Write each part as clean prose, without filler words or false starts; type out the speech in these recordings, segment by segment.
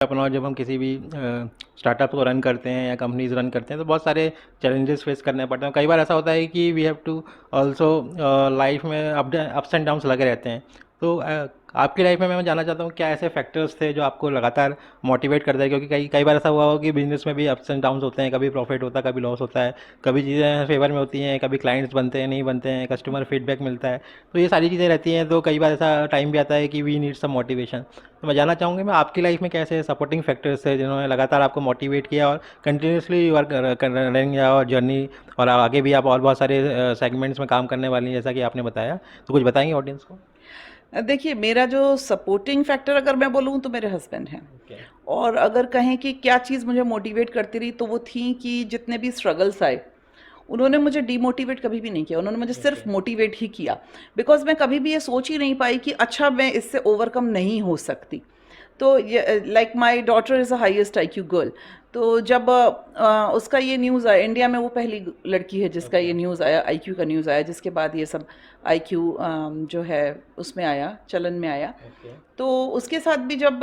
अपना जब हम किसी भी स्टार्टअप को रन करते हैं या कंपनीज रन करते हैं तो बहुत सारे चैलेंजेस फेस करने पड़ते हैं। कई बार ऐसा होता है कि we have to also life में अप्स एंड डाउन्स लगे रहते हैं। तो आपकी लाइफ में मैं जानना चाहता हूँ क्या ऐसे फैक्टर्स थे जो आपको लगातार मोटिवेट करते हैं, क्योंकि कई कई बार ऐसा हुआ हो कि बिजनेस में भी अप्स एंड डाउन्स होते हैं, कभी प्रॉफिट होता है, कभी लॉस होता है, कभी चीज़ें फेवर में होती हैं, कभी क्लाइंट्स बनते हैं नहीं बनते हैं, कस्टमर फीडबैक मिलता है। तो ये सारी चीज़ें रहती हैं, तो कई बार ऐसा टाइम भी आता है कि वी नीड सम मोटिवेशन। तो मैं जानना चाहूँगी मैं आपकी लाइफ में कैसे सपोर्टिंग फैक्टर्स थे जिन्होंने लगातार आपको मोटिवेट किया और कंटिन्यूसली वर्क कर रनिंग और जर्नी, और आगे भी आप और बहुत सारे सेगमेंट्स में काम करने वाली हैं जैसा कि आपने बताया। तो कुछ बताएंगे ऑडियंस को? देखिए, मेरा जो सपोर्टिंग फैक्टर अगर मैं बोलूँ तो मेरे हस्बैंड हैं। ओके। और अगर कहें कि क्या चीज़ मुझे मोटिवेट करती रही तो वो थी कि जितने भी स्ट्रगल्स आए उन्होंने मुझे डीमोटिवेट कभी भी नहीं किया, उन्होंने मुझे सिर्फ ओके। मोटिवेट ही किया। बिकॉज मैं कभी भी ये सोच ही नहीं पाई कि अच्छा मैं इससे ओवरकम नहीं हो सकती। तो ये like my daughter is a highest IQ girl. तो जब उसका ये न्यूज़ आया, इंडिया में वो पहली लड़की है जिसका ओके। ये न्यूज़ आया, आईक्यू का न्यूज़ आया, जिसके बाद ये सब आईक्यू जो है उसमें आया, चलन में आया। ओके। तो उसके साथ भी जब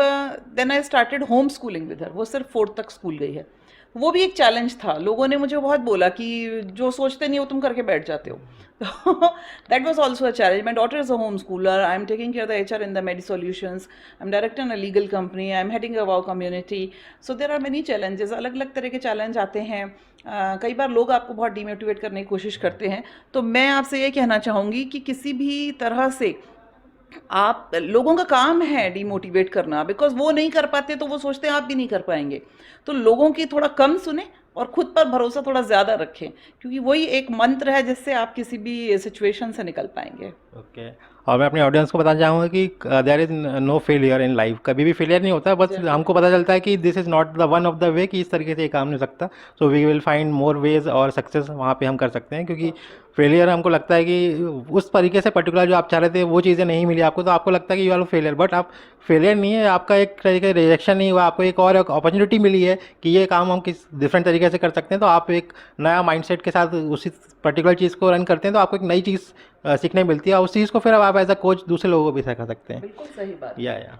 then I started home schooling with her, वो सिर्फ 4th तक स्कूल गई है। वो भी एक चैलेंज था, लोगों ने मुझे बहुत बोला कि जो सोचते नहीं हो तुम करके बैठ जाते हो। तो that was also a challenge. My daughter is a home schooler, I am taking care the HR in the medi solutions, I am director in a legal company, I am heading a wow community. So there are many challenges, अलग अलग तरह के challenge आते हैं। कई बार लोग आपको बहुत डिमोटिवेट करने की कोशिश करते हैं। तो मैं आपसे ये कहना चाहूँगी कि किसी भी तरह से आप लोगों का काम है डिमोटिवेट करना, बिकॉज वो नहीं कर पाते तो वो सोचते हैं आप भी नहीं कर पाएंगे। तो लोगों की थोड़ा कम सुने और खुद पर भरोसा थोड़ा ज़्यादा रखें, क्योंकि वही एक मंत्र है जिससे आप किसी भी सिचुएशन से निकल पाएंगे। ओके। और मैं अपने ऑडियंस को बताना चाहूँगा कि there is no failure in life, कभी भी फेलियर नहीं होता, बस हमको पता चलता है कि this is not the one of the way, कि इस तरीके से ये काम नहीं हो सकता। So we will find more ways और सक्सेस वहाँ पे हम कर सकते हैं, क्योंकि फेलियर हमको लगता है कि उस तरीके से पर्टिकुलर जो आप चाह रहे थे वो चीज़ें नहीं मिली आपको, तो आपको लगता है कि यू आर फेलियर, बट आप फेलियर नहीं है, आपका एक तरीके रिजेक्शन नहीं हुआ, आपको एक और एक अपॉर्चुनिटी मिली है कि ये काम हम किस डिफरेंट तरीके से कर सकते हैं। तो आप एक नया माइंडसेट के साथ उसी पर्टिकुलर चीज़ को रन करते हैं, तो आपको एक नई चीज़ सीखने मिलती है, और उस चीज़ को फिर अब आप एज अ कोच दूसरे लोगों को भी सिखा सकते हैं। बिल्कुल सही बात है। या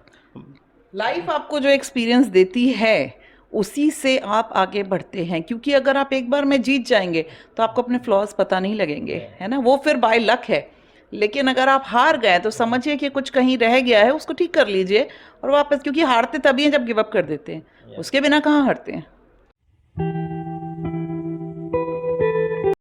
लाइफ आपको जो एक्सपीरियंस देती है उसी से आप आगे बढ़ते हैं, क्योंकि अगर आप एक बार में जीत जाएंगे तो आपको अपने फ्लॉज पता नहीं लगेंगे, है ना, वो फिर बाय लक है। लेकिन अगर आप हार गए तो समझिए कि कुछ कहीं रह गया है, उसको ठीक कर लीजिए और वापस, क्योंकि हारते तभी हैं जब गिव अप कर देते हैं, उसके बिना कहाँ हारते हैं।